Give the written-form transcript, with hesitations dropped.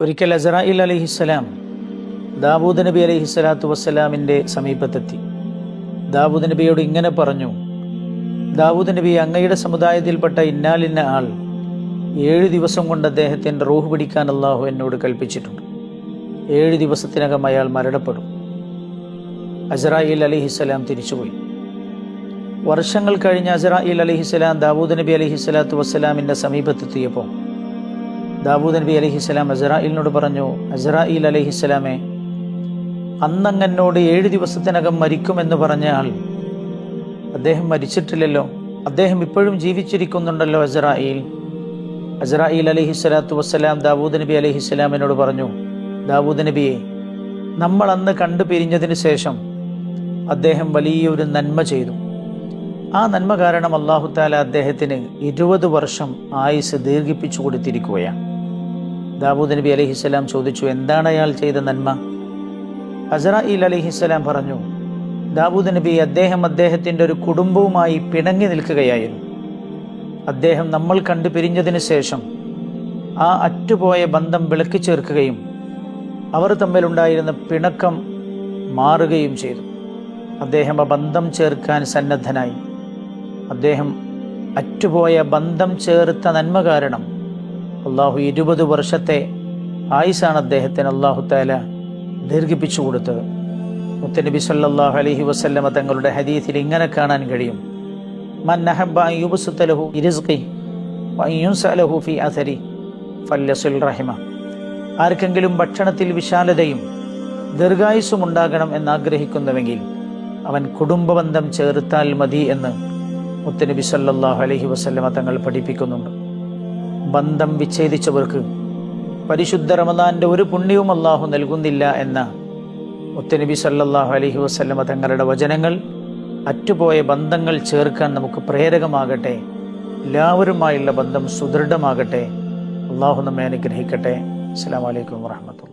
ഒരിക്കൽ അസ്റായീൽ അലൈഹിസ്സലാം ദാവൂദ് നബി അലൈഹിസ്സലാത്തു വസ്സലാമിൻ്റെ സമീപത്തെത്തി. ദാവൂദ് നബിയോട് ഇങ്ങനെ പറഞ്ഞു: ദാവൂദ് നബി, അങ്ങയുടെ സമുദായത്തിൽപ്പെട്ട ഇന്നാലിന്ന ആൾ 7 ദിവസം കൊണ്ട് അദ്ദേഹത്തിൻ്റെ റൂഹ് പിടിക്കാൻ അള്ളാഹു എന്നോട് കൽപ്പിച്ചിട്ടുണ്ട്. 7 ദിവസത്തിനകം അയാൾ മരണപ്പെടും. അസ്റായീൽ അലൈഹിസ്സലാം തിരിച്ചുപോയി. വർഷങ്ങൾ കഴിഞ്ഞ് അസ്റായീൽ അലൈഹിസ്സലാം ദാവൂദ് നബി അലൈഹിസ്സലാത്തു വസ്സലാമിൻ്റെ സമീപത്തെത്തിയപ്പോൾ ദാവൂദ് നബി അലൈഹിസ്സലാം അസ്റായീലിനോട് പറഞ്ഞു: അസ്റായീൽ അലൈഹിസ്സലാമേ, അന്നങ്ങനോട് 7 ദിവസത്തിനകം മരിക്കുമെന്ന് പറഞ്ഞ ആൾ, അദ്ദേഹം മരിച്ചിട്ടില്ലല്ലോ, അദ്ദേഹം ഇപ്പോഴും ജീവിച്ചിരിക്കുന്നുണ്ടല്ലോ. അസ്റായീൽ അലൈഹിസ്സലാത്തു വസ്സലാം ദാവൂദ് നബി അലൈഹിസ്സലാമിനോട് പറഞ്ഞു: ദാവൂദ് നബിയെ, നമ്മൾ അന്ന് കണ്ടു പിരിഞ്ഞതിന് ശേഷം അദ്ദേഹം വലിയൊരു നന്മ ചെയ്തു. ആ നന്മ കാരണം അല്ലാഹു തആല അദ്ദേഹത്തിന് 20 വർഷം ആയുസ് ദീർഘിപ്പിച്ചു കൊടുത്തിരിക്കുകയാണ്. ദാവൂദ് നബി അലൈഹിസ്സലാം ചോദിച്ചു: എന്താണ് അയാൾ ചെയ്ത നന്മ? അസ്റായീൽ അലൈഹിസ്സലാം പറഞ്ഞു: ദാവൂദ് നബി, അദ്ദേഹം അദ്ദേഹത്തിൻ്റെ ഒരു കുടുംബവുമായി പിണങ്ങി നിൽക്കുകയായിരുന്നു. അദ്ദേഹം നമ്മൾ കണ്ടു പിരിഞ്ഞതിന് ശേഷം ആ അറ്റുപോയ ബന്ധം വിളക്കി ചേർക്കുകയും അവർ തമ്മിലുണ്ടായിരുന്ന പിണക്കം മാറുകയും ചെയ്തു. അദ്ദേഹം ആ ബന്ധം ചേർക്കാൻ സന്നദ്ധനായി. അദ്ദേഹം അറ്റുപോയ ബന്ധം ചേർത്ത നന്മ കാരണം അള്ളാഹു 20 വർഷത്തെ ആയുസാണ് അദ്ദേഹത്തിന് അള്ളാഹു തആല ദീർഘിപ്പിച്ചു കൊടുത്തത്. മുത്തനബി സല്ലല്ലാഹു അലൈഹി വസല്ലമ തങ്ങളുടെ ഹദീസിൽ ഇങ്ങനെ കാണാൻ കഴിയും: മൻ അഹബ്ബ അൻ യുബ്സത ലഹു റിസ്ഖി വ അൻ യുൻസഅ ലഹു ഫീ അഥരി ഫല്യസിൽ റഹിമ. ആർക്കെങ്കിലും ഭക്ഷണത്തിൽ വിശാലതയും ദീർഘായുസ്സും ഉണ്ടാകണം എന്നാഗ്രഹിക്കുന്നുവെങ്കിൽ അവൻ കുടുംബബന്ധം ചേർത്താൽ മതി എന്ന് മുത്തനബി സല്ലല്ലാഹു അലൈഹി വസല്ലമ തങ്ങൾ പഠിപ്പിക്കുന്നുണ്ട്. ബന്ധം വിച്ഛേദിച്ചവർക്ക് പരിശുദ്ധ റമദാന്റെ ഒരു പുണ്യവും അല്ലാഹു നൽകുന്നില്ല എന്ന മുത്തനബി സല്ലല്ലാഹു അലൈഹി വസല്ലമ തങ്ങളുടെ വചനങ്ങൾ അറ്റുപോയ ബന്ധങ്ങൾ ചേർക്കാൻ നമുക്ക് പ്രേരകമാകട്ടെ. എല്ലാവരുമായുള്ള ബന്ധം സുദൃഢമാകട്ടെ. അല്ലാഹു നമ്മെ അനുഗ്രഹിക്കട്ടെ. അസ്സലാമു അലൈക്കും വറഹ്മത്തുള്ളാഹി.